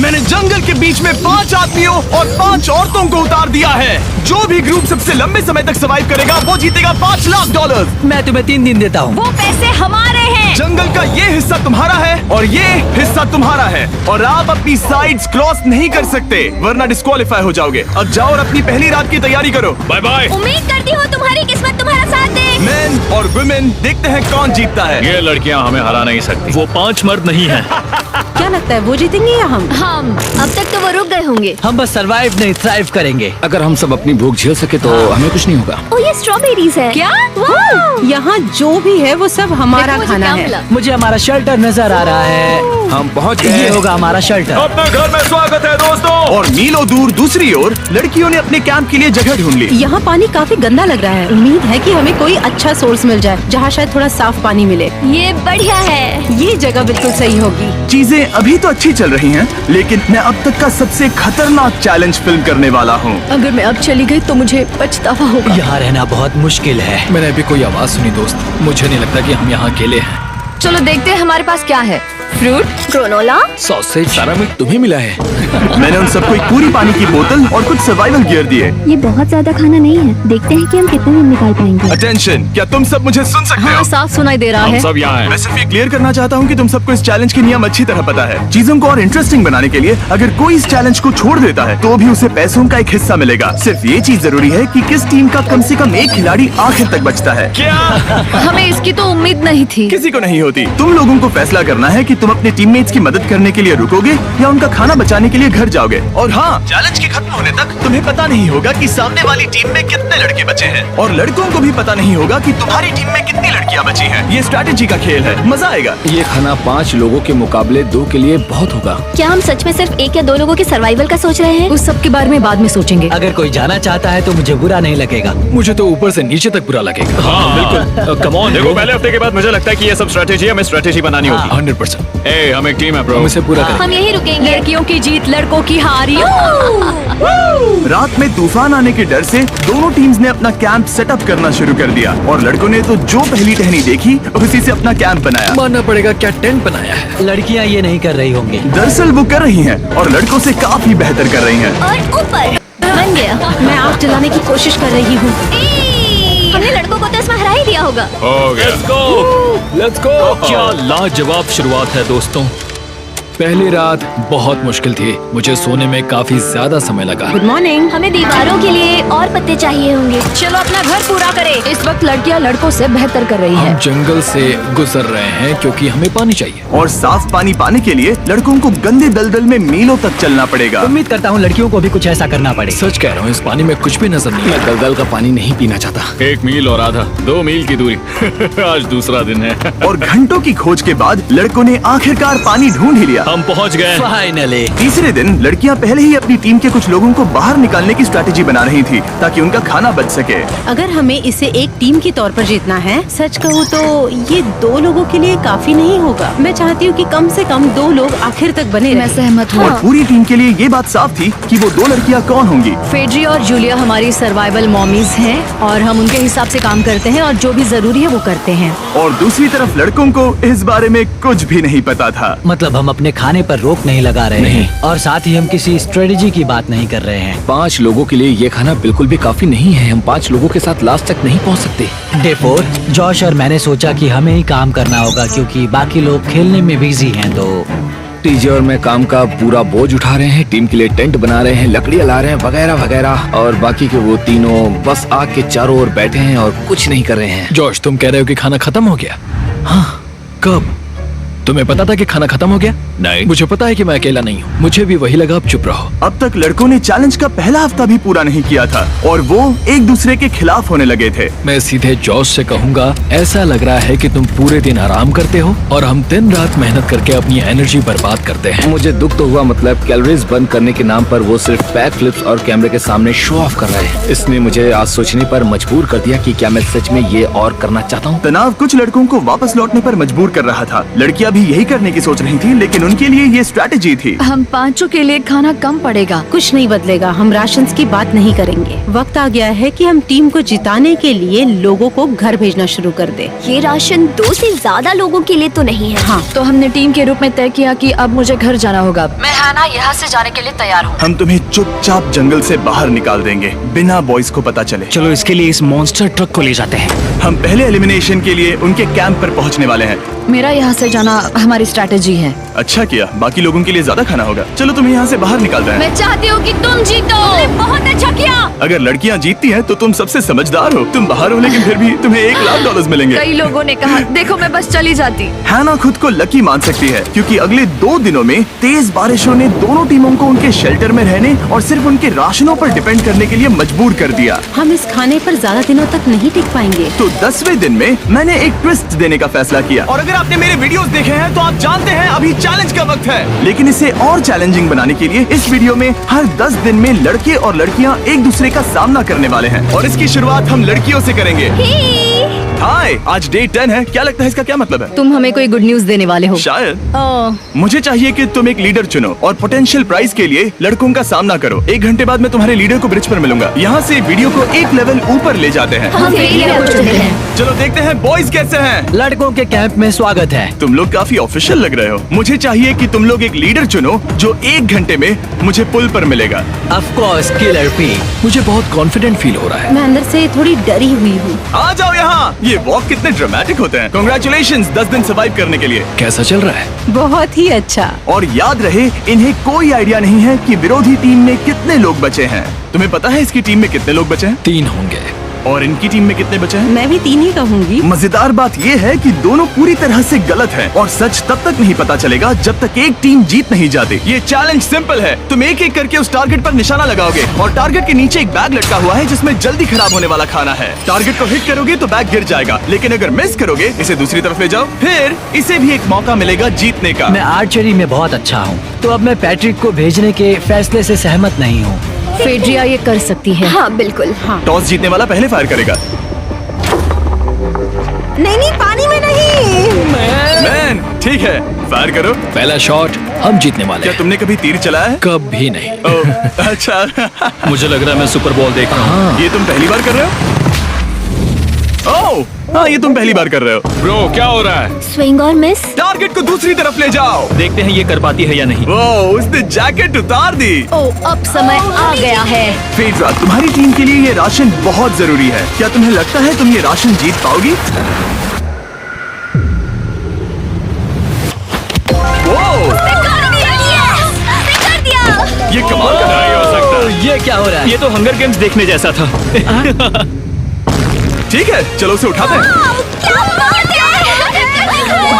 मैंने जंगल के बीच में 5 आदमियों और 5 औरतों को उतार दिया है। जो भी ग्रुप सबसे लंबे समय तक सर्वाइव करेगा वो जीतेगा $5 लाख। मैं तुम्हें 3 दिन देता हूँ। वो पैसे हमारे हैं। जंगल का ये हिस्सा तुम्हारा है और ये हिस्सा तुम्हारा है और आप अपनी साइड्स क्रॉस नहीं कर सकते वरना डिस्क्वालीफाई हो जाओगे। अब जाओ और अपनी पहली रात की तैयारी करो। Bye bye. उम्मीद करती हूँ तुम्हारी किस्मत तुम्हारा साथ दे। मेन और वुमेन, देखते हैं कौन जीतता है। ये लड़कियां हमें हरा नहीं सकती। वो 5 मर्द नहीं हैं। क्या लगता है वो जीतेंगे या हम? अब तक तो वो रुक गए होंगे। हम बस सरवाइव नहीं थ्राइव करेंगे। अगर हम सब अपनी भूख झेल सके तो हमें कुछ नहीं होगा। ओ ये स्ट्रॉबेरीज है। क्या? यहाँ जो भी है वो सब हमारा देखो, खाना मुझे है। क्या मुझे हमारा शेल्टर नजर आ रहा है। हम पहुँच ये गए। होगा हमारा शेल्टर। अपने घर में स्वागत है दोस्तों। और मीलों दूर दूसरी ओर लड़कियों ने अपने कैंप के लिए जगह ढूंढ ली। यहाँ पानी काफी गंदा लग रहा है। उम्मीद है कि हमें कोई अच्छा सोर्स मिल जाए जहाँ शायद थोड़ा साफ पानी मिले। ये बढ़िया है। ये जगह बिल्कुल सही होगी। चीजें अभी तो अच्छी चल रही हैं, लेकिन मैं अब तक का सबसे खतरनाक चैलेंज फिल्म करने वाला हूँ। अगर मैं अब चली गई तो मुझे पछतावा होगा। यहाँ रहना बहुत मुश्किल है। मैंने अभी कोई आवाज सुनी दोस्त। मुझे नहीं लगता कि हम यहाँ अकेले हैं। चलो देखते हैं हमारे पास क्या है। Fruit, granola. सॉसेज, सारा मीट तुम्हें मिला है। मैंने उन सबको एक पूरी पानी की बोतल और कुछ सर्वाइवल गियर दिए। ये बहुत ज्यादा खाना नहीं है। देखते हैं कि हम कितने दिन निकाल पाएंगे। अटेंशन, क्या तुम सब मुझे सुन सकते हो? साफ सुनाई दे रहा हम है। सब यहाँ हैं। मैं सिर्फ ये क्लियर करना चाहता हूँ कि तुम सबको इस चैलेंज के नियम अच्छी तरह पता है। चीजों को और इंटरेस्टिंग बनाने के लिए अगर कोई इस चैलेंज को छोड़ देता है तो भी उसे पैसों का एक हिस्सा मिलेगा। सिर्फ ये चीज जरूरी है कि किस टीम का कम से कम एक खिलाड़ी आखिर तक बचता है। हमें इसकी तो उम्मीद नहीं थी। किसी को नहीं होती। तुम लोगों को फैसला करना है कि तुम अपने टीममेट्स की मदद करने के लिए रुकोगे या उनका खाना बचाने के लिए घर जाओगे। और हाँ, चैलेंज के खत्म होने तक तुम्हें पता नहीं होगा कि सामने वाली टीम में कितने लड़के बचे हैं और लड़कों को भी पता नहीं होगा कि तुम्हारी टीम में कितनी लड़कियां बची हैं। ये स्ट्रैटेजी का खेल है, मजा आएगा। ये खाना 5 लोगों के मुकाबले 2 के लिए बहुत होगा। क्या हम सच में सिर्फ 1 या 2 लोगों के सर्वाइवल का सोच रहे हैं? उस सब के बारे में बाद में सोचेंगे। अगर कोई जाना चाहता है तो मुझे बुरा नहीं लगेगा। मुझे तो ऊपर से नीचे तक बुरा लगेगा। हाँ बिल्कुल। Come on. देखो पहले हफ्ते के बाद मुझे लगता है कि ये सब स्ट्रेटेजी हमें स्ट्रेटेजी बनानी होगी। 100%। ए, हम एक टीम है ब्रो। हम इसे पूरा करेंगे। हम यही रुकेंगे। लड़कियों की जीत, लड़कों की हार। रात में तूफान आने के डर से दोनों टीम्स ने अपना कैंप सेटअप करना शुरू कर दिया और लड़कों ने तो जो पहली टहनी देखी उसी से अपना कैंप बनाया। मानना पड़ेगा, क्या टेंट बनाया है। लड़कियाँ ये नहीं कर रही होंगी। दरअसल वो कर रही हैं और लड़कों से काफी बेहतर कर रही हैं। और ऊपर बन गया। मैं आग जलाने की कोशिश कर रही हूँ। हमने लड़कों को तो इसमें हरा ही दिया होगा। हो गया। Let's go. क्या लाजवाब शुरुआत है दोस्तों। पहली रात बहुत मुश्किल थी। मुझे सोने में काफी ज्यादा समय लगा। Good morning. हमें दीवारों के लिए और पत्ते चाहिए होंगे। चलो अपना घर पूरा करें। इस वक्त लड़कियां लड़कों से बेहतर कर रही हम हैं। जंगल से गुजर रहे हैं क्योंकि हमें पानी चाहिए। और साफ पानी पाने के लिए लड़कों को गंदे दलदल में मीलों तक चलना पड़ेगा। उम्मीद करता हूँ लड़कियों को भी कुछ ऐसा करना पड़े। सच कह रहा हूँ, इस पानी में कुछ भी नजर नहीं। मैं दलदल का पानी नहीं पीना चाहता। 1 मील और आधा, 2 मील की दूरी। आज दूसरा दिन है। और घंटों की खोज के बाद लड़कों ने आखिरकार पानी ढूंढ ही लिया। हम पहुँच गए। फाइनली। तीसरे दिन लड़कियां पहले ही अपनी टीम के कुछ लोगों को बाहर निकालने की स्ट्रैटेजी बना रही थी ताकि उनका खाना बच सके। अगर हमें इसे एक टीम के तौर पर जीतना है, सच कहूँ तो ये 2 लोगों के लिए काफी नहीं होगा। मैं चाहती हूँ कि कम से कम 2 लोग आखिर तक बने मैं रहें। सहमत हूँ। और पूरी टीम के लिए ये बात साफ थी कि वो 2 लड़कियां कौन होंगी। फेड्री और जूलिया हमारी सर्वाइवल मॉमीज हैं और हम उनके हिसाब से काम करते हैं और जो भी जरूरी है वो करते हैं। और दूसरी तरफ लड़कों को इस बारे में कुछ भी नहीं पता था। मतलब हम अपने खाने पर रोक नहीं लगा रहे हैं और साथ ही हम किसी स्ट्रेटेजी की बात नहीं कर रहे हैं। 5 लोगों के लिए ये खाना बिल्कुल भी काफी नहीं है। हम 5 लोगों के साथ लास्ट तक नहीं पहुँच सकते। डे 4, जॉश और मैंने सोचा कि हमें ही काम करना होगा क्योंकि बाकी लोग खेलने में बिजी हैं। तो टीजे और मैं काम का पूरा बोझ उठा रहे हैं। टीम के लिए टेंट बना रहे हैं, लकड़ियाँ ला रहे हैं, वगैरह वगैरह। और बाकी के वो तीनों बस आग के चारों ओर बैठे हैं और कुछ नहीं कर रहे हैं। जॉश, तुम कह रहे हो कि खाना खत्म हो गया? हाँ, कब? तुम्हें पता था कि खाना खत्म हो गया? नहीं, मुझे पता है कि मैं अकेला नहीं हूँ। मुझे भी वही लगा। अब चुप रहो। अब तक लड़कों ने चैलेंज का पहला हफ्ता भी पूरा नहीं किया था और वो एक दूसरे के खिलाफ होने लगे थे। मैं सीधे जॉश से कहूँगा, ऐसा लग रहा है कि तुम पूरे दिन आराम करते हो और हम दिन रात मेहनत करके अपनी एनर्जी बर्बाद करते हैं। मुझे दुख तो हुआ, मतलब कैलोरीज बर्न करने के नाम पर वो सिर्फ बैक फ्लिप्स और कैमरे के सामने शो ऑफ कर रहे हैं। इसने मुझे आज सोचने पर मजबूर कर दिया कि क्या मैं सच में ये और करना चाहता हूँ। तनाव कुछ लड़कों को वापस लौटने पर मजबूर कर रहा था। लड़कियां भी यही करने की सोच रही थी, लेकिन उनके लिए ये स्ट्रैटेजी थी। हम पाँचों के लिए खाना कम पड़ेगा। कुछ नहीं बदलेगा, हम राशन की बात नहीं करेंगे। वक्त आ गया है कि हम टीम को जिताने के लिए लोगों को घर भेजना शुरू कर दे। ये राशन 2 से ज्यादा लोगों के लिए तो नहीं है। हाँ, तो हमने टीम के रूप में तय किया कि अब मुझे घर जाना होगा। मैं हैना यहाँ से जाने के लिए तैयार हूँ। हम तुम्हें चुपचाप जंगल से बाहर निकाल देंगे बिना बॉयज को पता चले। चलो इसके लिए इस मॉन्स्टर ट्रक को ले जाते हैं। हम पहले एलिमिनेशन के लिए उनके कैंप पर पहुंचने वाले हैं। मेरा यहाँ से जाना हमारी स्ट्रैटेजी है। अच्छा किया, बाकी लोगों के लिए ज्यादा खाना होगा। चलो तुम्हें यहाँ से बाहर निकाल रहे हैं। मैं चाहती हूँ कि तुम जीतो। बहुत अच्छा किया। अगर लड़कियाँ जीतती हैं तो तुम सबसे समझदार हो। तुम बाहर हो लेकिन फिर भी तुम्हें $1,00,000 मिलेंगे। कई लोगों ने कहा देखो मैं बस चली जाती। हैना खुद को लकी मान सकती है क्योंकि अगले 2 दिनों में तेज बारिशों ने दोनों टीमों को उनके शेल्टर में रहने और सिर्फ उनके राशनों पर डिपेंड करने के लिए मजबूर कर दिया। हम इस खाने पर ज्यादा दिनों तक नहीं टिक पाएंगे। तो 10वें दिन में मैंने एक ट्विस्ट देने का फैसला किया। और अगर आपने मेरे वीडियोस देखे हैं तो आप जानते हैं अभी चैलेंज का वक्त है। लेकिन इसे और चैलेंजिंग बनाने के लिए इस वीडियो में हर 10 दिन में लड़के और लड़कियां एक दूसरे का सामना करने वाले हैं और इसकी शुरुआत हम लड़कियों से करेंगे। हाय, आज डे 10 है। क्या लगता है इसका क्या मतलब है? तुम हमें कोई गुड न्यूज देने वाले हो। शायद। ओह, मुझे चाहिए कि तुम एक लीडर चुनो और पोटेंशियल प्राइज के लिए लड़कों का सामना करो। 1 घंटे बाद मैं तुम्हारे लीडर को ब्रिज पर मिलूंगा। यहाँ से वीडियो को एक लेवल ऊपर ले जाते हैं। हम फेलियर हो चुके हैं। चलो देखते हैं बॉयज कैसे हैं। लड़कों के कैंप में स्वागत है। तुम लोग काफी ऑफिशियल लग रहे हो। मुझे चाहिए कि तुम लोग एक लीडर चुनो जो 1 घंटे में मुझे पुल पर मिलेगा। Of course killer P. मुझे बहुत कॉन्फिडेंट फील हो रहा है। मैं अंदर से थोड़ी डरी हुई हूँ। आ जाओ यहाँ। ये वॉक कितने ड्रामेटिक होते हैं। कांग्रेचुलेशंस 10 दिन सर्वाइव करने के लिए। कैसा चल रहा है? बहुत ही अच्छा। और याद रहे इन्हें कोई आइडिया नहीं है कि विरोधी टीम में कितने लोग बचे हैं। तुम्हें पता है इसकी टीम में कितने लोग बचे हैं? 3 होंगे। और इनकी टीम में कितने बचे हैं? मैं भी 3 ही कहूँगी। मजेदार बात ये है कि दोनों पूरी तरह से गलत हैं और सच तब तक नहीं पता चलेगा जब तक एक टीम जीत नहीं जाती। ये चैलेंज सिंपल है। तुम एक एक करके उस टारगेट पर निशाना लगाओगे और टारगेट के नीचे एक बैग लटका हुआ है जिसमें जल्दी खराब होने वाला खाना है। टारगेट को हिट करोगे तो बैग गिर जाएगा, लेकिन अगर मिस करोगे इसे दूसरी तरफ ले जाओ, फिर इसे भी एक मौका मिलेगा जीतने का। मैं आर्चरी में बहुत अच्छा हूँ, तो अब मैं पैट्रिक को भेजने के फैसले से सहमत नहीं हूँ। फेड्रिया ये कर सकती है। हाँ बिल्कुल। हाँ। टॉस जीतने वाला पहले फायर करेगा। नहीं, पानी में नहीं। मैन, ठीक है, फायर करो। पहला शॉट हम जीतने वाले क्या हैं। तुमने कभी तीर चलाया है? कभी नहीं। ओह, अच्छा। मुझे लग रहा है मैं सुपर बॉल देख रहा हूँ। ये तुम पहली बार कर रहे हो? ओह, हाँ, ये तुम पहली बार कर रहे हो। ब्रो क्या हो रहा है? स्विंग और मिस। टारगेट को दूसरी तरफ ले जाओ। देखते हैं ये कर पाती है या नहीं। ओह, उसने जैकेट उतार दी। ओह, अब समय आ गया है। फेड्रा, तुम्हारी टीम के लिए ये राशन बहुत जरूरी है। क्या तुम्हें लगता है तुम ये राशन जीत पाओगी? ओह, ये कमाल का नहीं हो सकता। ये क्या हो रहा है? ये तो हंगर गेम्स देखने जैसा था। ठीक है, चलो उसे उठाते हैं।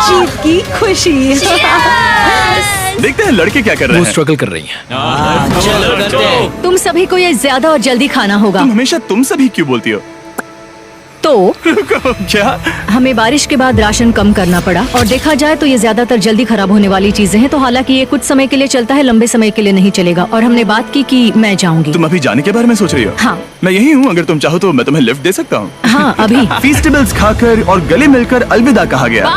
जीत की खुशी। देखते हैं लड़के क्या कर रहे वो हैं। स्ट्रगल कर रही हैं। चलो करते हैं। तुम सभी को ये ज्यादा और जल्दी खाना होगा। तुम हमेशा तुम सभी क्यों बोलती हो? तो क्या? हमें बारिश के बाद राशन कम करना पड़ा और देखा जाए तो ये ज्यादातर जल्दी खराब होने वाली चीजें हैं। तो हालांकि ये कुछ समय के लिए चलता है, लंबे समय के लिए नहीं चलेगा। और हमने बात की कि मैं जाऊंगी। तुम अभी जाने के बारे में सोच रही हो? हाँ। मैं यही हूँ, अगर तुम चाहो तो मैं तुम्हें लिफ्ट दे सकता हूँ। हाँ, अभी। फीस्टेबल्स खाकर और गले मिलकर अलविदा कहा गया।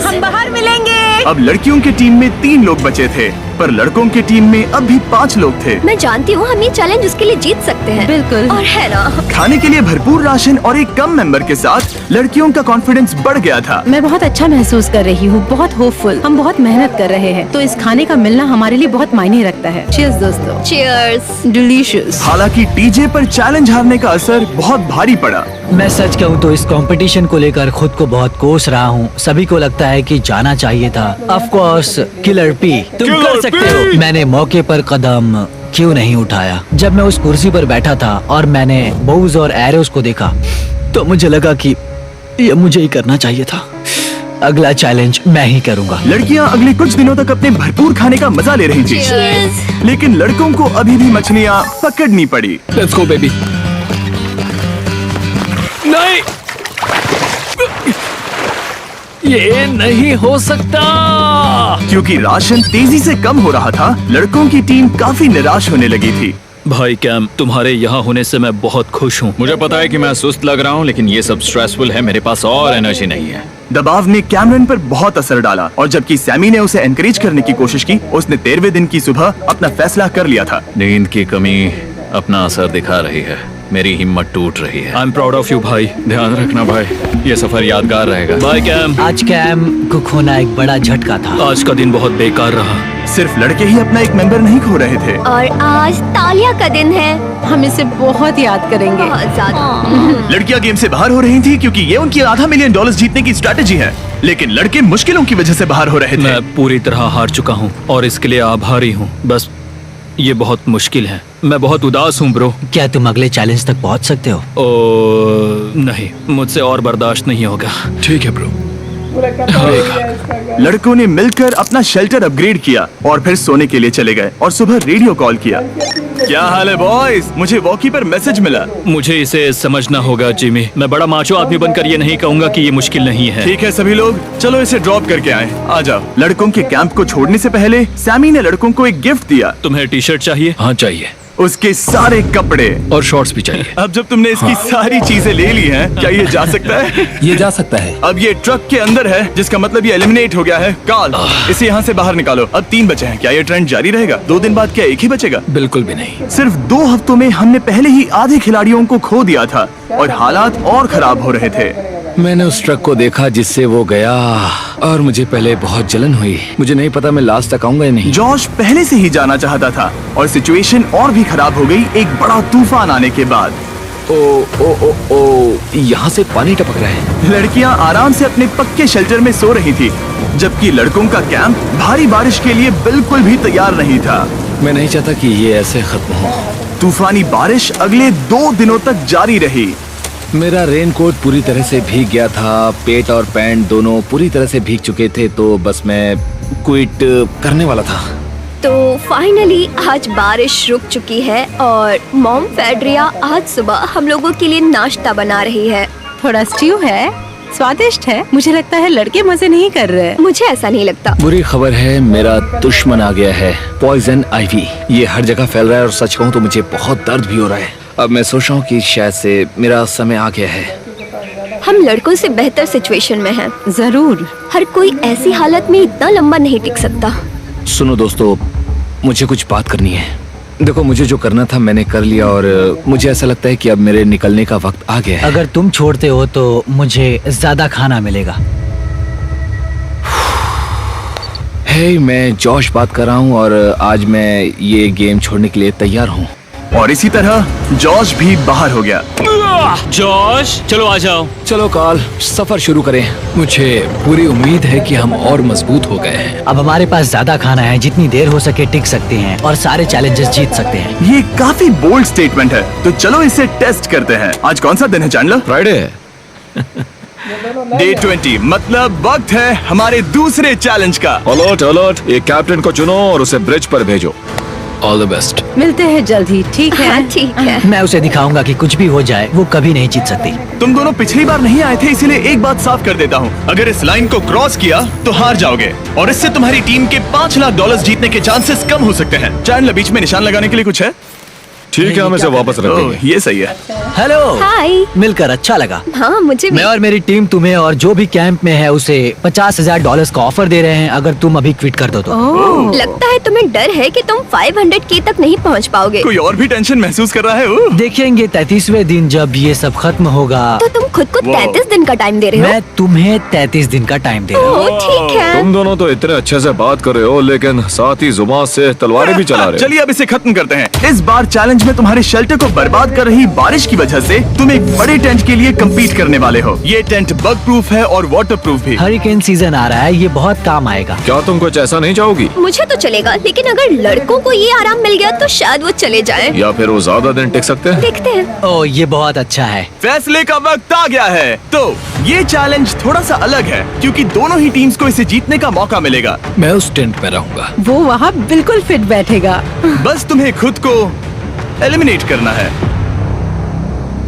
हम बाहर मिलेंगे। अब लड़कियों की टीम में 3 लोग बचे थे, पर लड़कों की टीम में अब भी 5 लोग थे। मैं जानती हूँ हम ये चैलेंज उसके लिए जीत सकते हैं। बिल्कुल। और है ना। खाने के लिए भरपूर राशन और एक कम मेंबर के साथ लड़कियों का कॉन्फिडेंस बढ़ गया था। मैं बहुत अच्छा महसूस कर रही हूँ, बहुत होपफुल। हम बहुत मेहनत कर रहे हैं, तो इस खाने का मिलना हमारे लिए बहुत मायने रखता है। चीयर्स दोस्तों। चीयर्स। डिलीशियस। हालांकि टीजे पर चैलेंज हारने का असर बहुत भारी पड़ा। मैं सच कहूँ तो इस कंपटीशन को लेकर खुद को बहुत कोस रहा हूँ। सभी को लगता है कि जाना चाहिए था। ऑफ कोर्स किलर पी, तुम कर सकते हो। मैंने मौके पर कदम क्यों नहीं उठाया? जब मैं उस कुर्सी पर बैठा था और मैंने बोव्स और एरोस को देखा तो मुझे लगा कि ये मुझे ही करना चाहिए था। अगला चैलेंज मैं ही करूँगा। लड़कियां अगले कुछ दिनों तक अपने भरपूर खाने का मजा ले रही थी, लेकिन लड़कों को अभी भी मछलियां पकड़नी पड़ी। Let's go baby. नहीं, ये नहीं हो सकता। क्योंकि राशन तेजी से कम हो रहा था, लड़कों की टीम काफी निराश होने लगी थी। भाई कैम, तुम्हारे यहाँ होने से मैं बहुत खुश हूँ। मुझे पता है कि मैं सुस्त लग रहा हूँ, लेकिन ये सब स्ट्रेसफुल है। मेरे पास और एनर्जी नहीं है। दबाव ने कैमरन पर बहुत असर डाला और जबकि सैमी ने उसे एनकरेज करने की कोशिश की, उसने 13वें दिन की सुबह अपना फैसला कर लिया था। नींद की कमी अपना असर दिखा रही है। मेरी हिम्मत टूट रही है। I am proud of you भाई। ध्यान रखना भाई, ये सफर यादगार रहेगा। Bye cam. आज कैम को खोना एक बड़ा झटका था। आज का दिन बहुत बेकार रहा। सिर्फ लड़के ही अपना एक मेंबर नहीं खो रहे थे। और आज तालिया का दिन है। हम इसे बहुत याद करेंगे। बहुत ज्यादा। लड़कियां गेम से बाहर हो रही थी क्योंकि ये उनकी $500 मिलियन जीतने की स्ट्रेटेजी है, लेकिन लड़के मुश्किलों की वजह से बाहर हो रहे थे। मैं पूरी तरह हार चुका हूँ और इसके लिए आभारी हूँ। बस ये बहुत मुश्किल है। मैं बहुत उदास हूँ ब्रो। क्या तुम अगले चैलेंज तक पहुंच सकते हो? नहीं, मुझसे और बर्दाश्त नहीं होगा। ठीक है ब्रो। लड़कों ने मिलकर अपना शेल्टर अपग्रेड किया और फिर सोने के लिए चले गए और सुबह रेडियो कॉल किया। क्या हाल है बॉयज? मुझे वॉकी पर मैसेज मिला। मुझे इसे समझना होगा जिमी। मैं बड़ा माचो आदमी बनकर ये नहीं कहूंगा कि ये मुश्किल नहीं है। ठीक है सभी लोग, चलो इसे ड्रॉप करके आए। आ जाओ। लड़कों के कैंप को छोड़ने से पहले सैमी ने लड़कों को एक गिफ्ट दिया। तुम्हें टी शर्ट चाहिए? हाँ चाहिए, उसके सारे कपड़े और शॉर्ट्स भी चाहिए। अब जब तुमने इसकी सारी चीजें ले ली हैं, क्या ये जा सकता है? ये जा सकता है। अब ये ट्रक के अंदर है, जिसका मतलब ये एलिमिनेट हो गया है। कार्ल, इसे यहाँ से बाहर निकालो। अब 3 बचे हैं। क्या ये ट्रेंड जारी रहेगा? 2 दिन बाद क्या एक ही बचेगा? बिल्कुल भी नहीं। सिर्फ 2 हफ्तों में हमने पहले ही आधे खिलाड़ियों को खो दिया था और हालात और खराब हो रहे थे। मैंने उस ट्रक को देखा जिससे वो गया और मुझे पहले बहुत जलन हुई। मुझे नहीं पता मैं लास्ट तक आऊंगा या नहीं। जॉश पहले से ही जाना चाहता था और सिचुएशन और भी खराब हो गई एक बड़ा तूफान आने के बाद। ओ ओ ओ ओ, यहाँ से पानी टपक रहा है। लड़कियां आराम से अपने पक्के शेल्टर में सो रही थी, जबकि लड़कों का कैंप भारी बारिश के लिए बिल्कुल भी तैयार नहीं था। मैं नहीं चाहता कि ये ऐसे खत्म हो। तूफानी बारिश अगले 2 दिनों तक जारी रही। मेरा रेनकोट पूरी तरह से भीग गया था, पेट और पैंट दोनों पूरी तरह से भीग चुके थे, तो बस मैं क्विट करने वाला था। तो फाइनली आज बारिश रुक चुकी है और मॉम फेड्रिया आज सुबह हम लोगों के लिए नाश्ता बना रही है। थोड़ा स्ट्यू है, स्वादिष्ट है। मुझे लगता है लड़के मजे नहीं कर रहे। मुझे ऐसा नहीं लगता। बुरी खबर है, मेरा दुश्मन आ गया है, पॉइजन आइवी। ये हर जगह फैल रहा है और सच कहूँ तो मुझे बहुत दर्द भी हो रहा है। अब मैं सोच रहा हूँ कि शायद से मेरा समय आ गया है। हम लड़कों से बेहतर सिचुएशन में हैं। जरूर। हर कोई ऐसी हालत में इतना लंबा नहीं टिक सकता। सुनो दोस्तों, मुझे कुछ बात करनी है। देखो, मुझे जो करना था मैंने कर लिया और मुझे ऐसा लगता है कि अब मेरे निकलने का वक्त आ गया है। अगर तुम छोड़ते हो तो मुझे ज्यादा खाना मिलेगा। हे, मैं जॉश बात कर रहा हूँ और आज मैं ये गेम छोड़ने के लिए तैयार हूँ। और इसी तरह जॉश भी बाहर हो गया। जॉश, चलो आ जाओ। चलो कार्ल, सफर शुरू करें। मुझे पूरी उम्मीद है कि हम और मजबूत हो गए हैं। अब हमारे पास ज्यादा खाना है, जितनी देर हो सके टिक सकते हैं और सारे चैलेंजेस जीत सकते हैं। ये काफी बोल्ड स्टेटमेंट है, तो चलो इसे टेस्ट करते हैं। आज कौन सा दिन है चैंडलर? फ्राइडे। डे 20, मतलब वक्त है हमारे दूसरे चैलेंज का। अलर्ट अलर्ट, एक कैप्टन को चुनो और उसे ब्रिज पर भेजो। All the best. मिलते हैं जल्द ही, ठीक है? हाँ, ठीक है। मैं उसे दिखाऊंगा कि कुछ भी हो जाए वो कभी नहीं जीत सकती। तुम दोनों पिछली बार नहीं आए थे, इसीलिए एक बात साफ कर देता हूँ। अगर इस लाइन को क्रॉस किया तो हार जाओगे और इससे तुम्हारी टीम के $5 लाख जीतने के चांसेस कम हो सकते हैं। चैंडलर, बीच में निशान लगाने के लिए कुछ है? ठीक है, हम इसे वापस रख ओह, देंगे। ये सही है। हेलो। हाय। मिलकर अच्छा लगा। हाँ, मुझे भी। मैं और मेरी टीम तुम्हें और जो भी कैंप में है उसे $50,000 का ऑफर दे रहे हैं अगर तुम अभी क्विट कर दो तो। लगता है तुम्हें डर है कि तुम 500K तक नहीं पहुंच पाओगे। कोई और भी टेंशन महसूस कर रहा है? ओह। देखेंगे 33वें दिन जब ये सब खत्म होगा। तो तुम खुद को 33 दिन का टाइम दे रहे हो? मैं तुम्हें 33 दिन का टाइम दे रहा हूँ। ओह, ठीक है। तुम दोनों तो इतने अच्छे से बात कर रहे हो, लेकिन साथ ही जुबान से तलवारें भी चला रहे हो। चलिए अब इसे खत्म करते हैं। इस बार चैलेंज में तुम्हारे शेल्टर को बर्बाद कर रही बारिश की वजह से तुम एक बड़े टेंट के लिए कम्पीट करने वाले हो। ये टेंट बग प्रूफ है और वाटर प्रूफ भी। हरिकेन सीजन आ रहा है, ये बहुत काम आएगा। क्या तुम कुछ ऐसा नहीं चाहोगी? मुझे तो चलेगा, लेकिन अगर लड़कों को ये आराम मिल गया तो शायद वो चले जाएं। या फिर वो ज्यादा दिन टिक सकते हैं? देखते हैं। ओह, ये बहुत अच्छा है। फैसले का वक्त आ गया है। तो ये चैलेंज थोड़ा सा अलग है क्योंकि दोनों ही टीम्स को इसे जीतने का मौका मिलेगा। मैं उस टेंट में रहूंगा। वो वहाँ बिल्कुल फिट बैठेगा। बस तुम्हें खुद को एलिमिनेट करना है।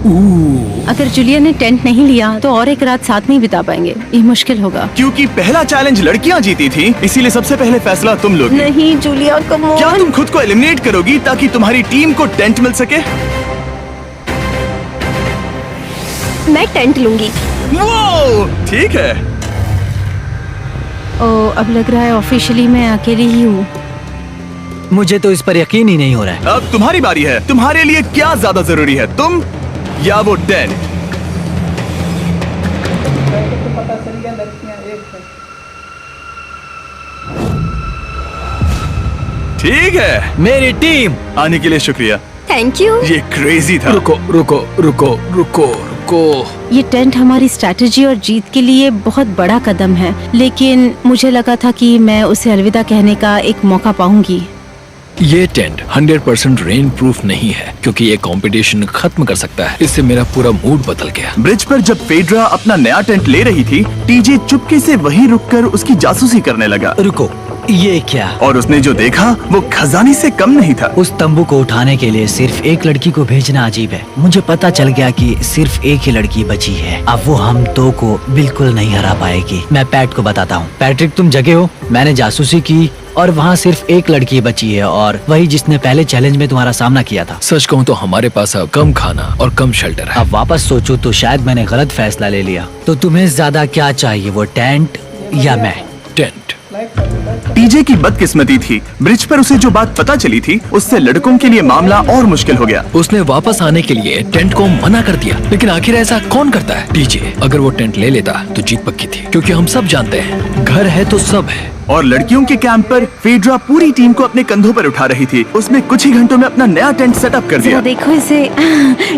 अगर जूलिया ने टेंट नहीं लिया तो और एक रात साथ नहीं बिता पाएंगे। ये मुश्किल होगा। क्योंकि पहला चैलेंज लड़कियां जीती थी, इसीलिए सबसे पहले फैसला तुम लोगी। नहीं जूलिया, कम ऑन। क्या तुम खुद को एलिमिनेट करोगी ताकि तुम्हारी टीम को टेंट मिल सके? मैं टेंट लूंगी। वो ठीक है। ओ, अब लग रहा है ऑफिशियली मैं अकेली ही हूँ। मुझे तो इस पर यकीन ही नहीं हो रहा है। अब तुम्हारी बारी है। तुम्हारे लिए क्या ज्यादा जरूरी है, तुम या वो टेंट? ठीक है, मेरी टीम। आने के लिए शुक्रिया। Thank you. ये क्रेजी था। रुको रुको रुको रुको रुको। ये टेंट हमारी स्ट्रैटेजी और जीत के लिए बहुत बड़ा कदम है, लेकिन मुझे लगा था कि मैं उसे अलविदा कहने का एक मौका पाऊंगी। ये टेंट 100% रेन प्रूफ नहीं है, क्योंकि ये कंपटीशन खत्म कर सकता है। इससे मेरा पूरा मूड बदल गया। ब्रिज पर जब फेड्रा अपना नया टेंट ले रही थी, टीजे चुपके से वहीं रुककर उसकी जासूसी करने लगा। रुको, ये क्या? और उसने जो देखा वो खजाने से कम नहीं था। उस तंबू को उठाने के लिए सिर्फ एक लड़की को भेजना अजीब है। मुझे पता चल गया कि सिर्फ एक ही लड़की बची है। अब वो हम दो को बिल्कुल नहीं हरा पाएगी। मैं पैट को बताता हूँ। पैट्रिक, तुम जगे हो? मैंने जासूसी की और वहाँ सिर्फ एक लड़की बची है, और वही जिसने पहले चैलेंज में तुम्हारा सामना किया था। सच कहूँ तो हमारे पास अब कम खाना और कम शेल्टर है। अब वापस सोचो तो शायद मैंने गलत फैसला ले लिया। तो तुम्हें ज्यादा क्या चाहिए, वो टेंट या मैं? टेंट। टीजे की बदकिस्मती थी, ब्रिज पर उसे जो बात पता चली थी उससे लड़कों के लिए मामला और मुश्किल हो गया। उसने वापस आने के लिए टेंट को मना कर दिया, लेकिन आखिर ऐसा कौन करता है? टीजे, अगर वो टेंट ले लेता तो जीत पक्की थी, क्योंकि हम सब जानते हैं घर है तो सब है। और लड़कियों के कैंप पर फेड्रा पूरी टीम को अपने कंधों पर उठा रही थी। उसने कुछ ही घंटों में अपना नया टेंट सेटअप कर जरा दिया। देखो इसे।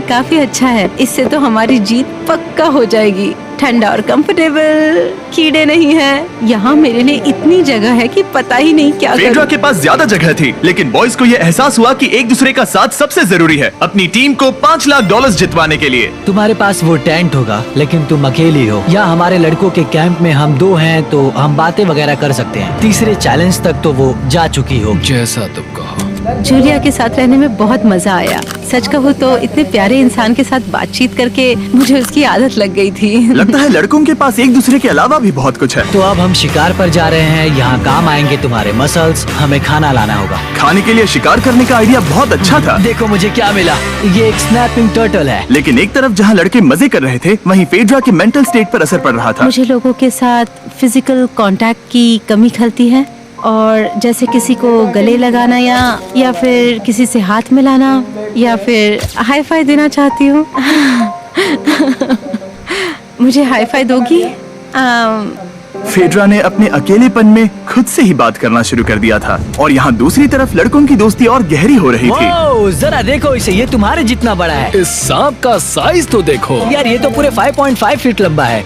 काफी अच्छा है। इससे तो हमारी जीत पक्का हो जाएगी। ठंडा और कंफर्टेबल, कीड़े नहीं हैं। यहाँ मेरे लिए इतनी जगह है कि पता ही नहीं क्या फेड्रा करूं। के पास ज्यादा जगह थी, लेकिन बॉयज को यह एहसास हुआ कि एक दूसरे का साथ सबसे जरूरी है अपनी टीम को $5 लाख जितवाने के लिए। तुम्हारे पास वो टेंट होगा, लेकिन तुम अकेली हो। या हमारे लड़कों के कैंप में हम दो हैं तो हम बातें वगैरह कर सकते हैं। तीसरे चैलेंज तक तो वो जा चुकी हो। जैसा तुम कहो। जूलिया के साथ रहने में बहुत मजा आया। सच कहूँ तो इतने प्यारे इंसान के साथ बातचीत करके मुझे उसकी आदत लग गई थी। लगता है लड़कों के पास एक दूसरे के अलावा भी बहुत कुछ है। तो अब हम शिकार पर जा रहे हैं। यहाँ काम आएंगे तुम्हारे मसल्स। हमें खाना लाना होगा। खाने के लिए शिकार करने का आइडिया बहुत अच्छा था। देखो मुझे क्या मिला। ये एक स्नैपिंग टर्टल है। लेकिन एक तरफ जहाँ लड़के मजे कर रहे थे, वहीं फेड्रा के मेंटल स्टेट पर असर पड़ रहा था। मुझे लोगों के साथ फिजिकल कांटेक्ट की कमी खलती है, और जैसे किसी को गले लगाना या फिर किसी से हाथ मिलाना या फिर हाई फाई देना चाहती हूँ। मुझे हाई फाई दोगी? फेड्रा ने अपने अकेलेपन में खुद से ही बात करना शुरू कर दिया था, और यहाँ दूसरी तरफ लड़कों की दोस्ती और गहरी हो रही थी। वाओ, जरा देखो इसे। ये तुम्हारे जितना बड़ा है। इस सांप का साइज तो देखो यार ये तो पूरे 5.5 फीट लंबा है।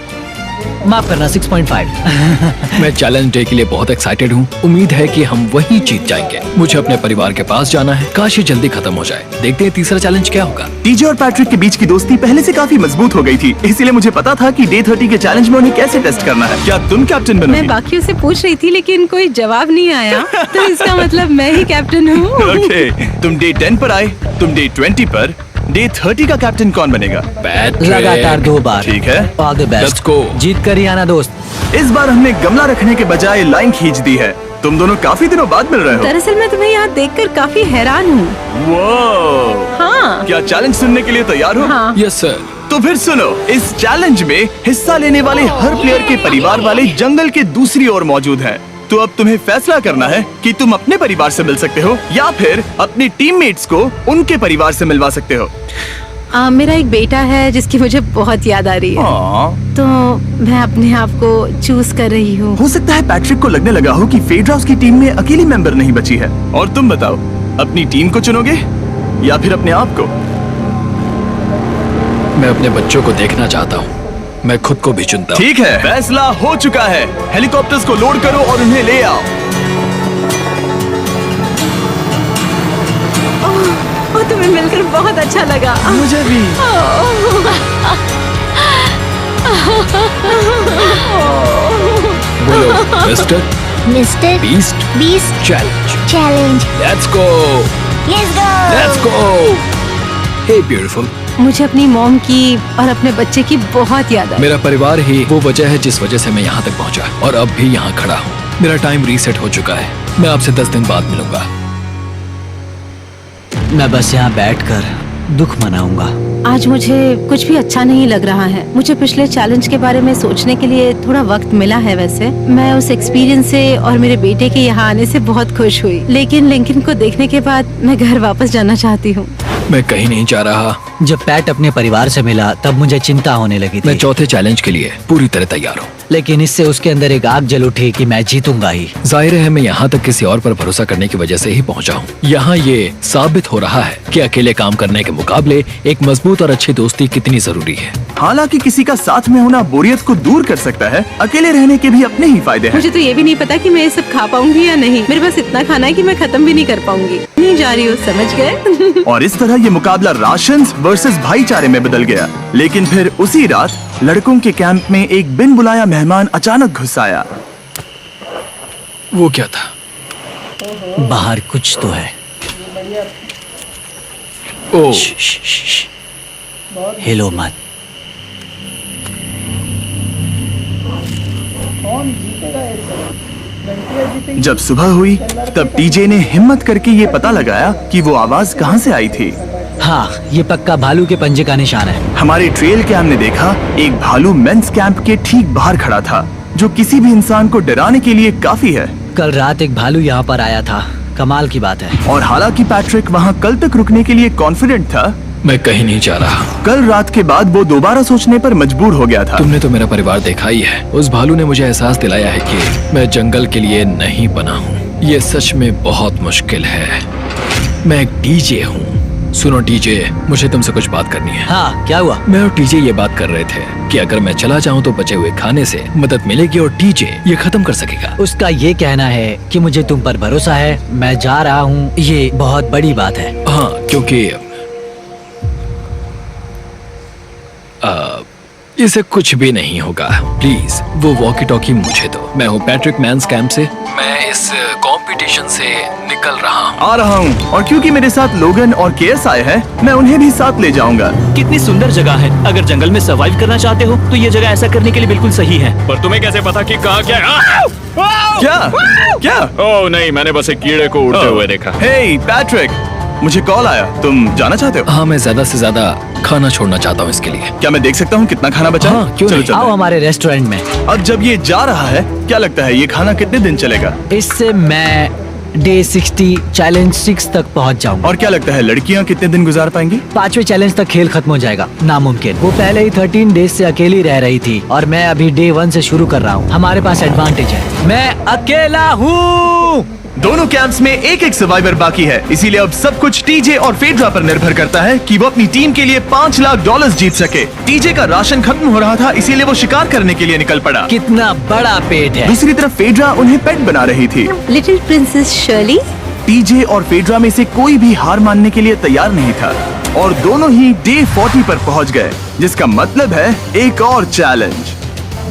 माफ करना, 6.5। मैं चैलेंज डे के लिए बहुत एक्साइटेड हूँ। उम्मीद है कि हम वहीं जीत जाएंगे। मुझे अपने परिवार के पास जाना है। काश ये जल्दी खत्म हो जाए। देखते हैं तीसरा चैलेंज क्या होगा। टीजे और पैट्रिक के बीच की दोस्ती पहले से काफी मजबूत हो गई थी, इसीलिए मुझे पता था कि डे 30 के चैलेंज में उन्हें कैसे टेस्ट करना है। क्या तुम कैप्टन मैं बनोगी? बाकियों से पूछ रही थी, लेकिन कोई जवाब नहीं आया। तो इसका मतलब मैं ही कैप्टन हूँ। ओके, तुम डे 10 पर आए, तुम डे 20 पर। डे 30 का कैप्टन कौन बनेगा? पैट्रिक। लगातार 2 बार। ठीक है। All the Let's best. go। जीत कर ही आना दोस्त। इस बार हमने गमला रखने के बजाय लाइन खींच दी है। तुम दोनों काफी दिनों बाद मिल रहे हो। दरअसल मैं तुम्हें यहाँ देखकर काफी हैरान हूँ। वो हाँ। क्या चैलेंज सुनने के लिए तैयार हो? हाँ। Yes sir. तो फिर सुनो, इस चैलेंज में हिस्सा लेने वाले हर प्लेयर के परिवार वाले जंगल के दूसरी ओर मौजूद हैं। तो अब तुम्हें फैसला करना है कि तुम अपने परिवार से मिल सकते हो या फिर अपने टीममेट्स को उनके परिवार से मिलवा सकते हो। मेरा एक बेटा है जिसकी मुझे बहुत याद आ रही है, तो मैं अपने आप को चूज कर रही हूँ। हो सकता है पैट्रिक को लगने लगा हो कि फेड्रा उसकी टीम में अकेली मेंबर नहीं बची है। और तुम बताओ, अपनी टीम को चुनोगे या फिर अपने आप को? मैं अपने बच्चों को देखना चाहता हूँ। मैं खुद को भी चुनता हूँ। ठीक है, फैसला हो चुका है। हेलीकॉप्टर्स को लोड करो और उन्हें ले आओ। ओह, तुम्हें मिलकर बहुत अच्छा लगा। मुझे भी। बोलो mister mister Beast challenge. Challenge. Let's go. Let's go. Let's go. Hey beautiful, मुझे अपनी मॉम की और अपने बच्चे की बहुत याद आई। मेरा परिवार ही वो वजह है जिस वजह से मैं यहाँ तक पहुँचा और अब भी यहाँ खड़ा हूँ। मेरा टाइम रीसेट हो चुका है। मैं आपसे 10 दिन बाद मिलूंगा। मैं बस यहाँ बैठकर दुख मनाऊंगा। आज मुझे कुछ भी अच्छा नहीं लग रहा है। मुझे पिछले चैलेंज के बारे में सोचने के लिए थोड़ा वक्त मिला है। वैसे मैं उस एक्सपीरियंस से और मेरे बेटे के यहाँ आने से बहुत खुश हुई, लेकिन लिंकन को देखने के बाद मैं घर वापस जाना चाहती हूँ। मैं कहीं नहीं जा रहा। जब पैट अपने परिवार से मिला तब मुझे चिंता होने लगी मैं थी, चौथे चैलेंज के लिए पूरी तरह तैयार हूँ। लेकिन इससे उसके अंदर एक आग जल उठी कि मैं जीतूंगा ही। जाहिर है मैं यहाँ तक किसी और पर भरोसा करने की वजह से ही पहुँचा हूँ। यहाँ ये साबित हो रहा है कि अकेले काम करने के मुकाबले एक मजबूत और अच्छी दोस्ती कितनी जरूरी है। हालांकि किसी का साथ में होना बोरियत को दूर कर सकता है, अकेले रहने के भी अपने ही फायदे हैं। मुझे तो ये भी नहीं पता कि मैं ये सब खा पाऊंगी या नहीं। मेरे पास इतना खाना है कि मैं खत्म भी नहीं कर पाऊंगी। नहीं जा रही हूँ, समझ गए? और इस तरह ये मुकाबला राशन वर्सेस भाईचारे में बदल गया। लेकिन फिर उसी रात लड़कों के कैंप में एक बिन बुलाया मेहमान अचानक घुस आया। वो क्या था? बाहर कुछ तो है। ओ, हिलो मत। जब सुबह हुई तब टीजे ने हिम्मत करके ये पता लगाया कि वो आवाज कहाँ से आई थी। हाँ, ये पक्का भालू के पंजे का निशान है। हमारे ट्रेल कैम ने देखा एक भालू मेंस कैंप के ठीक बाहर खड़ा था, जो किसी भी इंसान को डराने के लिए काफी है। कल रात एक भालू यहाँ पर आया था। कमाल की बात है। और हालांकि पैट्रिक वहाँ कल तक रुकने के लिए कॉन्फिडेंट था, मैं कहीं नहीं जा रहा। कल रात के बाद वो दोबारा सोचने पर मजबूर हो गया था। तुमने तो मेरा परिवार देखा ही है। उस भालू ने मुझे एहसास दिलाया है कि मैं जंगल के लिए नहीं बना हूँ। ये सच में बहुत मुश्किल है। मैं एक डीजे हूँ। सुनो टीजे, मुझे तुमसे कुछ बात करनी है। हाँ, क्या हुआ? मैं और टीजे ये बात कर रहे थे कि अगर मैं चला जाऊँ तो बचे हुए खाने से मदद मिलेगी और टीजे ये खत्म कर सकेगा। उसका ये कहना है कि मुझे तुम पर भरोसा है। मैं जा रहा हूँ, ये बहुत बड़ी बात है। हाँ, क्योंकि इसे कुछ भी नहीं होगा। प्लीज वो वॉकी टॉकी मुझे दो। मैं हूँ पैट्रिक मेंस कैंप से। मैं इस कंपटीशन से निकल रहा हूँ। आ रहा हूँ, और क्योंकि मेरे साथ लोगन और केयर्स आए हैं, मैं उन्हें भी साथ ले जाऊंगा। कितनी सुंदर जगह है। अगर जंगल में सर्वाइव करना चाहते हो तो ये जगह ऐसा करने के लिए बिल्कुल सही है। पर तुम्हें कैसे पता कि कहाँ क्या है? क्या? ओह नहीं, मैंने बस एक कीड़े को उड़ते हुए देखा। हे पैट्रिक, मुझे कॉल आया। तुम जाना चाहते हो? हाँ, मैं ज्यादा से ज्यादा खाना छोड़ना चाहता हूँ इसके लिए। क्या मैं देख सकता हूँ कितना खाना बचा है? हाँ, क्यों चलो नहीं? चलते आओ हैं। हमारे रेस्टोरेंट में। अब जब ये जा रहा है, क्या लगता है ये खाना कितने दिन चलेगा? इससे मैं डे 60 चैलेंज 6 तक पहुंच जाऊंगा। और क्या लगता है लड़कियाँ कितने दिन गुजार पाएंगी? 5वें चैलेंज तक खेल खत्म हो जाएगा। नामुमकिन। वो पहले ही 13 डेज से अकेली रह रही थी और मैं अभी डे 1 से शुरू कर रहा हूँ। हमारे पास एडवांटेज है, मैं अकेला हूँ। दोनों कैंप्स में एक एक सर्वाइवर बाकी है, इसीलिए अब सब कुछ टीजे और फेड्रा पर निर्भर करता है कि वो अपनी टीम के लिए $5 लाख जीत सके। टीजे का राशन खत्म हो रहा था, इसीलिए वो शिकार करने के लिए निकल पड़ा। कितना बड़ा पेट है। दूसरी तरफ फेड्रा उन्हें पेट बना रही थी। Little princess Shirley. टीजे और फेड्रा में से कोई भी हार मानने के लिए तैयार नहीं था और दोनों ही डे 40 पर पहुंच गए, जिसका मतलब है एक और चैलेंज।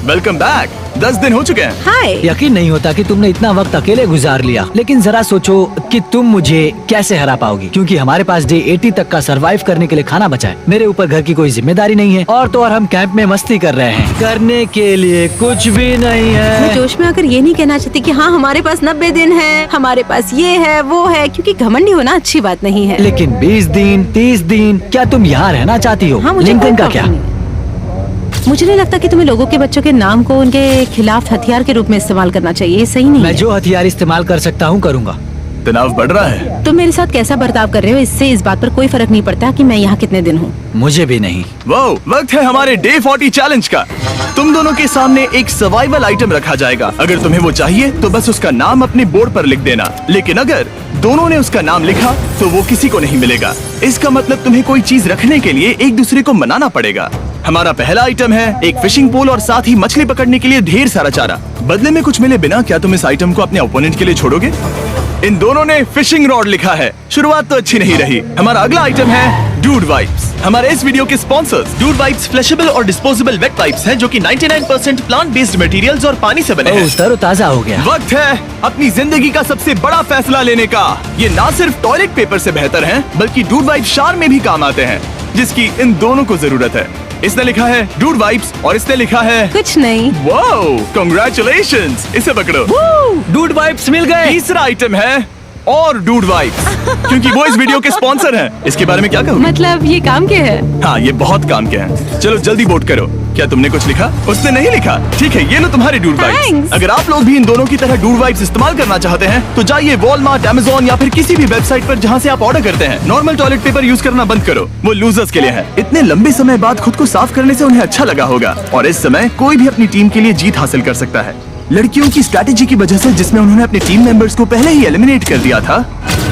Welcome back. 10 दिन हो चुके हैं। हाय। यकीन नहीं होता कि तुमने इतना वक्त अकेले गुजार लिया, लेकिन जरा सोचो कि तुम मुझे कैसे हरा पाओगी, क्योंकि हमारे पास डे 80 तक का सरवाइव करने के लिए खाना बचा है। मेरे ऊपर घर की कोई जिम्मेदारी नहीं है और तो और हम कैंप में मस्ती कर रहे हैं। करने के लिए कुछ भी नहीं मैं है। जोश में आकर ये नहीं कहना चाहती कि हाँ हमारे पास 90 दिन है, हमारे पास ये है वो है, क्योंकि घमंडी होना अच्छी बात नहीं है। लेकिन 20 दिन 30 दिन, क्या तुम यहाँ रहना चाहती हो? हाँ, मुझे लिंकन कोई का क्या? प्रॉब्लम नहीं। मुझे नहीं लगता कि तुम्हें लोगों के बच्चों के नाम को उनके खिलाफ हथियार के रूप में इस्तेमाल करना चाहिए। ये सही नहीं मैं है। जो हथियार इस्तेमाल कर सकता हूँ करूँगा। तनाव बढ़ रहा है। तुम मेरे साथ कैसा बर्ताव कर रहे हो, इससे इस बात पर कोई फर्क नहीं पड़ता कि मैं यहाँ कितने दिन हूँ। मुझे भी नहीं। वो वक्त है हमारे डे 40 चैलेंज का। तुम दोनों के सामने एक सर्वाइवल आइटम रखा जाएगा। अगर तुम्हें वो चाहिए तो बस उसका नाम अपने बोर्ड पर लिख देना, लेकिन अगर दोनों ने उसका नाम लिखा तो वो किसी को नहीं मिलेगा। इसका मतलब तुम्हें कोई चीज रखने के लिए एक दूसरे को मनाना पड़ेगा। हमारा पहला आइटम है एक फिशिंग पोल और साथ ही मछली पकड़ने के लिए ढेर सारा चारा। बदले में कुछ मिले बिना क्या तुम इस आइटम को अपने ओपोनेंट के लिए छोड़ोगे? इन दोनों ने फिशिंग रॉड लिखा है। शुरुआत तो अच्छी नहीं रही। हमारा अगला आइटम है डूड वाइप्स। हमारे इस वीडियो के स्पॉन्सर्स डूड वाइप्स फ्लैशेबल और डिस्पोजेबल वेट वाइप्स हैं, जो कि 99% प्लांट बेस्ड मटेरियल्स और पानी से बने हैं। तरोताजा हो गया। वक्त है अपनी जिंदगी का सबसे बड़ा फैसला लेने का। ये ना सिर्फ टॉयलेट पेपर से बेहतर हैं, बल्कि डूड वाइप शार में भी काम आते हैं। जिसकी इन दोनों को जरूरत है। इसने लिखा है डूड वाइब्स और इसने लिखा है कुछ नहीं। Wow, congratulations. इसे पकड़ो। डूड वाइप्स मिल गए। तीसरा आइटम है और डूड वाइब्स, क्योंकि वो इस वीडियो के स्पॉन्सर हैं। इसके बारे में क्या कहूँ? मतलब ये काम के है? हाँ, ये बहुत काम के हैं। चलो जल्दी वोट करो। क्या तुमने कुछ लिखा? उसने नहीं लिखा। ठीक है, ये लो तुम्हारे डूड वाइब्स। Thanks. अगर आप लोग भी इन दोनों की तरह डूड वाइब्स इस्तेमाल करना चाहते हैं तो जाइए वॉलमार्ट, अमेज़न या फिर किसी भी वेबसाइट पर जहाँ से आप ऑर्डर करते हैं। नॉर्मल टॉयलेट पेपर यूज करना बंद करो, वो लूजर्स के लिए है। इतने लंबे समय बाद खुद को साफ करने से उन्हें अच्छा लगा होगा और इस समय कोई भी अपनी टीम के लिए जीत हासिल कर सकता है। लड़कियों की स्ट्रैटेजी की वजह से, जिसमें उन्होंने अपने टीम मेंबर्स को पहले ही एलिमिनेट कर दिया था,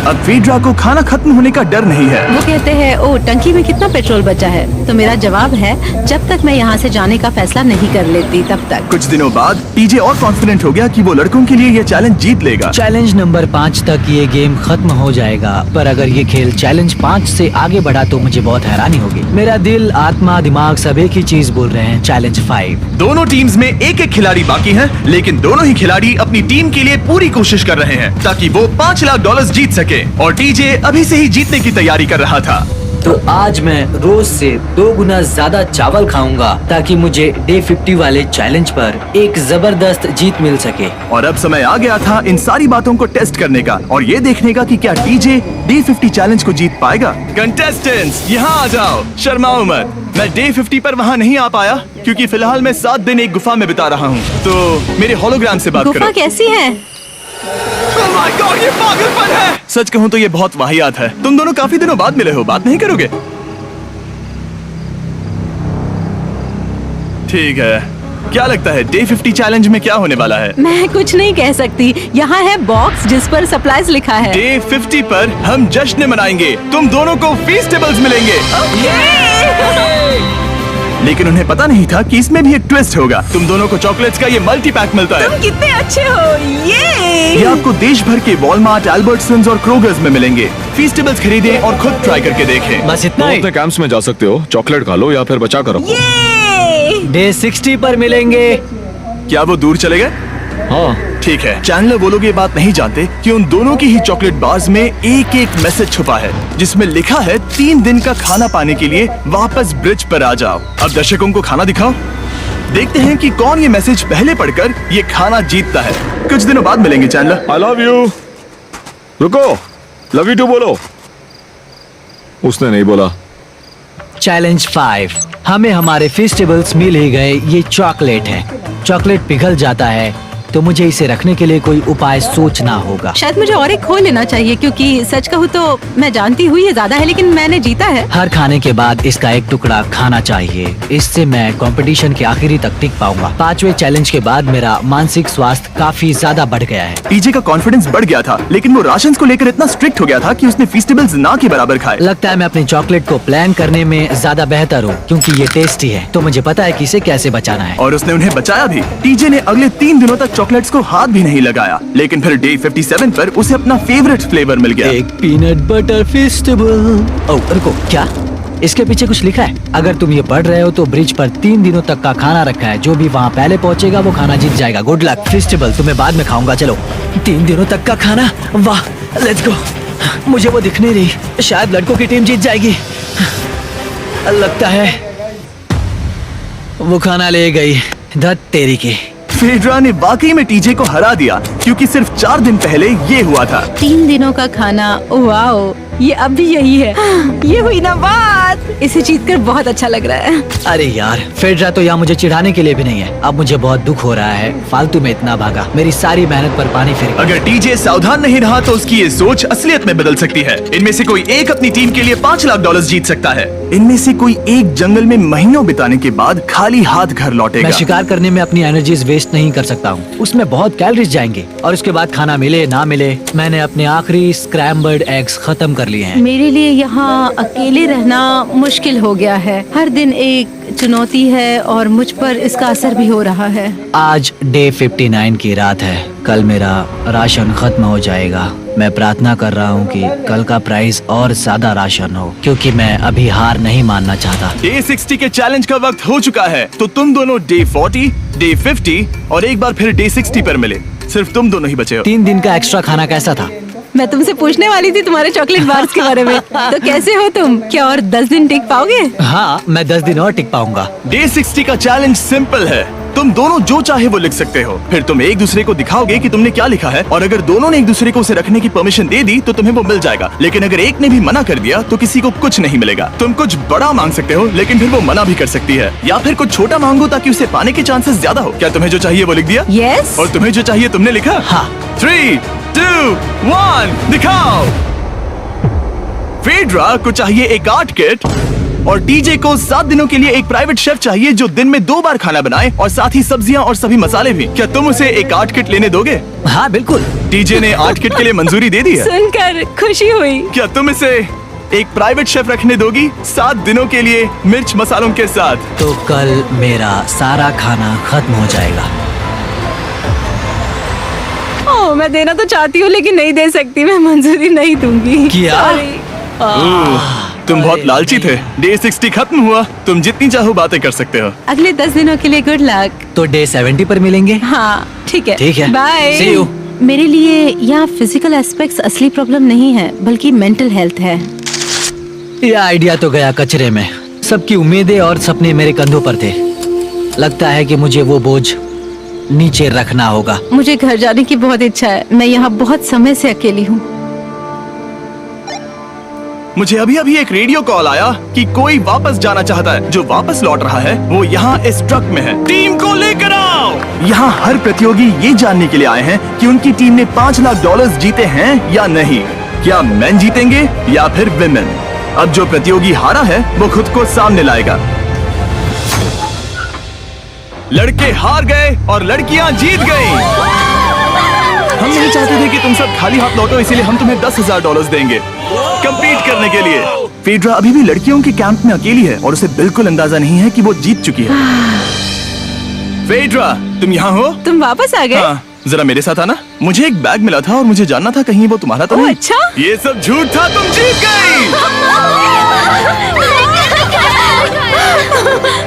अब फेड्रा को खाना खत्म होने का डर नहीं है। वो कहते हैं ओ टंकी में कितना पेट्रोल बचा है, तो मेरा जवाब है जब तक मैं यहाँ से जाने का फैसला नहीं कर लेती तब तक। कुछ दिनों बाद टीजे और कॉन्फिडेंट हो गया कि वो लड़कों के लिए ये चैलेंज जीत लेगा। चैलेंज नंबर 5 तक ये गेम खत्म हो जाएगा, पर अगर ये खेल चैलेंज 5 से आगे बढ़ा तो मुझे बहुत हैरानी होगी। मेरा दिल, आत्मा, दिमाग सब एक ही चीज बोल रहे हैं, चैलेंज 5। दोनों टीम्स में एक एक खिलाड़ी बाकी हैं, लेकिन दोनों ही खिलाड़ी अपनी टीम के लिए पूरी कोशिश कर रहे हैं ताकि वो $5 लाख जीत सके और टीजे अभी से ही जीतने की तैयारी कर रहा था। तो आज मैं रोज से 2 गुना ज्यादा चावल खाऊंगा ताकि मुझे डे 50 वाले चैलेंज पर एक जबरदस्त जीत मिल सके। और अब समय आ गया था इन सारी बातों को टेस्ट करने का और ये देखने का कि क्या टीजे डे 50 चैलेंज को जीत पाएगा। कंटेस्टेंट्स यहाँ आ जाओ, शर्माओ मत। मैं डे 50 पर वहाँ नहीं आ पाया क्योंकि फिलहाल मैं 7 दिन एक गुफा में बिता रहा हूँ, तो मेरे होलोग्राम से बात गुफा करो। कैसी है? Oh my God, ये पागलपन है। सच कहूँ तो ये बहुत वाहियात है। तुम दोनों काफी दिनों बाद मिले हो, बात नहीं करोगे? ठीक है, क्या लगता है डे 50 चैलेंज में क्या होने वाला है? मैं कुछ नहीं कह सकती। यहाँ है बॉक्स जिस पर सप्लाईज लिखा है। डे 50 पर हम जश्न मनाएंगे, तुम दोनों को फीस्टेबल्स मिलेंगे। लेकिन उन्हें पता नहीं था कि इसमें भी एक ट्विस्ट होगा। तुम दोनों को चॉकलेट्स का ये मल्टी पैक मिलता है। तुम कितने अच्छे हो। ये आपको देश भर के वॉलमार्ट, अल्बर्टसन्स और क्रोगर्स में मिलेंगे। फीस्टेबल्स खरीदें और खुद ट्राई करके देखें। बस इतना तुम ही। अपने कैंप्स में जा सकते हो, चॉकलेट खा लो या फिर बचा कर रखो। डे 60 पर मिलेंगे। क्या वो दूर चले गए? हाँ, ठीक है। चैनलर वो लोग ये बात नहीं जानते कि उन दोनों की ही चॉकलेट बार्स में एक एक मैसेज छुपा है जिसमें लिखा है 3 दिन का खाना पाने के लिए वापस ब्रिज पर आ जाओ। अब दर्शकों को खाना दिखाओ, देखते हैं कि कौन ये मैसेज पहले पढ़कर ये खाना जीतता है। कुछ दिनों बाद मिलेंगे चैनलर। I love you. रुको, लव यू टू बोलो। उसने नहीं बोला। चैलेंज 5। हमें हमारे फेस्टिवल्स मिल ही गए। ये चॉकलेट है। चॉकलेट पिघल जाता है तो मुझे इसे रखने के लिए कोई उपाय सोचना होगा। शायद मुझे और एक खो लेना चाहिए क्योंकि सच कहूँ तो मैं जानती हुई ये ज्यादा है, लेकिन मैंने जीता है। हर खाने के बाद इसका एक टुकड़ा खाना चाहिए, इससे मैं कंपटीशन के आखिरी तक टिक पाऊंगा। 5वें चैलेंज के बाद मेरा मानसिक स्वास्थ्य काफी ज्यादा बढ़ गया है। टीजे का कॉन्फिडेंस बढ़ गया था, लेकिन वो राशन को लेकर इतना स्ट्रिक्ट हो गया था कि उसने फीस्टेबल्स ना के बराबर खाए। लगता है मैं अपनी चॉकलेट को प्लान करने में ज्यादा बेहतर हूँ क्योंकि ये टेस्टी है, तो मुझे पता है कि इसे कैसे बचाना है। और उसने उन्हें बचाया भी। टीजे ने अगले 3 दिनों तक चॉकलेट्स को हाथ भी नहीं लगाया, लेकिन फिर डे 57 पर उसे अपना फेवरेट फ्लेवर मिल गया। एक पीनट बटर फेस्टिवल। ओह रुको, क्या इसके पीछे कुछ लिखा है? अगर तुम ये पढ़ रहे हो तो ब्रिज पर 3 दिनों तक का खाना रखा है। जो भी वहाँ पहले पहुँचेगा वो खाना जीत जाएगा। Good luck. फेस्टिवल तुम्हें बाद में खाऊंगा। चलो, 3 दिनों तक का खाना। वाह, लेट्स गो। मुझे वो दिख नहीं रही। शायद लड़कों की टीम जीत जाएगी। लगता है वो खाना ले गई। धत तेरी की। फेड्रा ने वाकई में टीजे को हरा दिया क्योंकि सिर्फ 4 दिन पहले ये हुआ था। 3 दिनों का खाना। वाओ, ये अब भी यही है। ये हुई ना बात। इसे जीतकर बहुत अच्छा लग रहा है। अरे यार, फेड्रा तो यहाँ मुझे चिढ़ाने के लिए भी नहीं है। अब मुझे बहुत दुख हो रहा है। फालतू में इतना भागा, मेरी सारी मेहनत पर पानी फिर गया। अगर टीजे सावधान नहीं रहा तो उसकी ये सोच असलियत में बदल सकती है। इनमें से कोई एक अपनी टीम के लिए $5 लाख जीत सकता है। इनमें से कोई एक जंगल में महीनों बिताने के बाद खाली हाथ घर लौटेगा। मैं शिकार करने में अपनी एनर्जीज वेस्ट नहीं कर सकता हूँ, उसमें बहुत कैलोरीज जाएंगे और उसके बाद खाना मिले ना मिले। मैंने अपने आखिरी स्क्रैम्बल्ड एग्स खत्म कर लिए हैं। मेरे लिए यहाँ अकेले रहना मुश्किल हो गया है। हर दिन एक चुनौती है और मुझ पर इसका असर भी हो रहा है। आज डे 59 की रात है। कल मेरा राशन खत्म हो जाएगा। मैं प्रार्थना कर रहा हूँ कि कल का प्राइस और ज्यादा राशन हो क्योंकि मैं अभी हार नहीं मानना चाहता। डे 60 के चैलेंज का वक्त हो चुका है, तो तुम दोनों डे 40, डे 50 और एक बार फिर डे 60 पर मिले। सिर्फ तुम दोनों ही बचे हो। 3 दिन का एक्स्ट्रा खाना कैसा था? मैं तुमसे पूछने वाली थी तुम्हारे चॉकलेट बार्स के बारे में। तो कैसे हो तुम? क्या और 10 दिन टिक पाओगे? हाँ, मैं 10 दिन और टिक पाऊंगा। डे 60 का चैलेंज सिंपल है। तुम दोनों जो चाहे वो लिख सकते हो, फिर तुम एक दूसरे को दिखाओगे कि तुमने क्या लिखा है, और अगर दोनों ने एक दूसरे को उसे रखने की परमिशन दे दी तो तुम्हें वो मिल जाएगा। लेकिन अगर एक ने भी मना कर दिया तो किसी को कुछ नहीं मिलेगा। तुम कुछ बड़ा मांग सकते हो, लेकिन फिर वो मना भी कर सकती है, या फिर कुछ छोटा मांगो ताकि उसे पाने के चांसेस ज्यादा हो। क्या तुम्हें जो चाहिए वो लिख दिया? यस। और तुम्हें जो चाहिए तुमने लिखा? हाँ। 3, 2, 1 दिखाओ। फेड्रा को चाहिए एक आर्ट किट, और टीजे को 7 दिनों के लिए एक प्राइवेट शेफ चाहिए जो दिन में 2 बार खाना बनाए, और साथ ही सब्जियां और सभी मसाले भी। क्या तुम उसे एक आर्ट किट लेने दोगे? हाँ बिल्कुल। टीजे ने आर्ट किट के लिए मंजूरी दे दी है। सुनकर खुशी हुई। क्या तुम इसे एक प्राइवेट शेफ रखने दोगी 7 दिनों के लिए मिर्च मसालों के साथ? तो कल मेरा सारा खाना खत्म हो जाएगा। ओह, मैं देना तो चाहती हूँ लेकिन नहीं दे सकती। मैं मंजूरी नहीं दूंगी। क्या? Sorry। तुम बहुत लालची थे। डे 60 खत्म हुआ, तुम जितनी चाहो बातें कर सकते हो। अगले 10 दिनों के लिए गुड लक। तो डे 70 पर मिलेंगे। हाँ ठीक है। ठीक है। बाय। See you। मेरे लिए यहाँ फिजिकल एस्पेक्ट्स असली प्रॉब्लम नहीं है, बल्कि मेंटल हेल्थ है। यह आइडिया तो गया कचरे में। सबकी उम्मीदें और सपने मेरे कंधों पर थे। लगता है कि मुझे वो बोझ नीचे रखना होगा। मुझे घर जाने की बहुत इच्छा है। मैं यहाँ बहुत समय से अकेली हूँ। मुझे अभी अभी एक रेडियो कॉल आया कि कोई वापस जाना चाहता है। जो वापस लौट रहा है वो यहाँ इस ट्रक में है। टीम को लेकर आओ। यहाँ हर प्रतियोगी ये जानने के लिए आए हैं कि उनकी टीम ने $5 लाख जीते हैं या नहीं। क्या मेन जीतेंगे या फिर विमेन? अब जो प्रतियोगी हारा है वो खुद को सामने लाएगा। लड़के हार गए और लड़कियां जीत गईं। हम नहीं चाहते थे कि तुम सब खाली हाथ लौटो, इसीलिए हम तुम्हें $10,000 देंगे कंपीट करने के लिए। फेड्रा अभी भी लड़कियों के कैंप में अकेली है और उसे बिल्कुल अंदाजा नहीं है कि वो जीत चुकी है। फेड्रा, तुम यहाँ हो? तुम वापस आ गए? हाँ, जरा मेरे साथ आना। मुझे एक बैग मिला था और मुझे जानना था कहीं वो तुम्हारा तो ओह, नहीं। अच्छा? ये सब झूठ था, तुम जीत गई।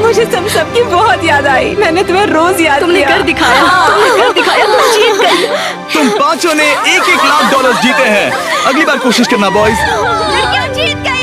मुझे तुम सबकी बहुत याद आई। मैंने तुम्हें रोज याद तुमने किया। कर दिखाया। तुमने कर दिखाया। तुम जीत गई। तुम पांचों ने $1-1 लाख जीते हैं। अगली बार कोशिश करना बॉयज। लड़कियां जीत गई।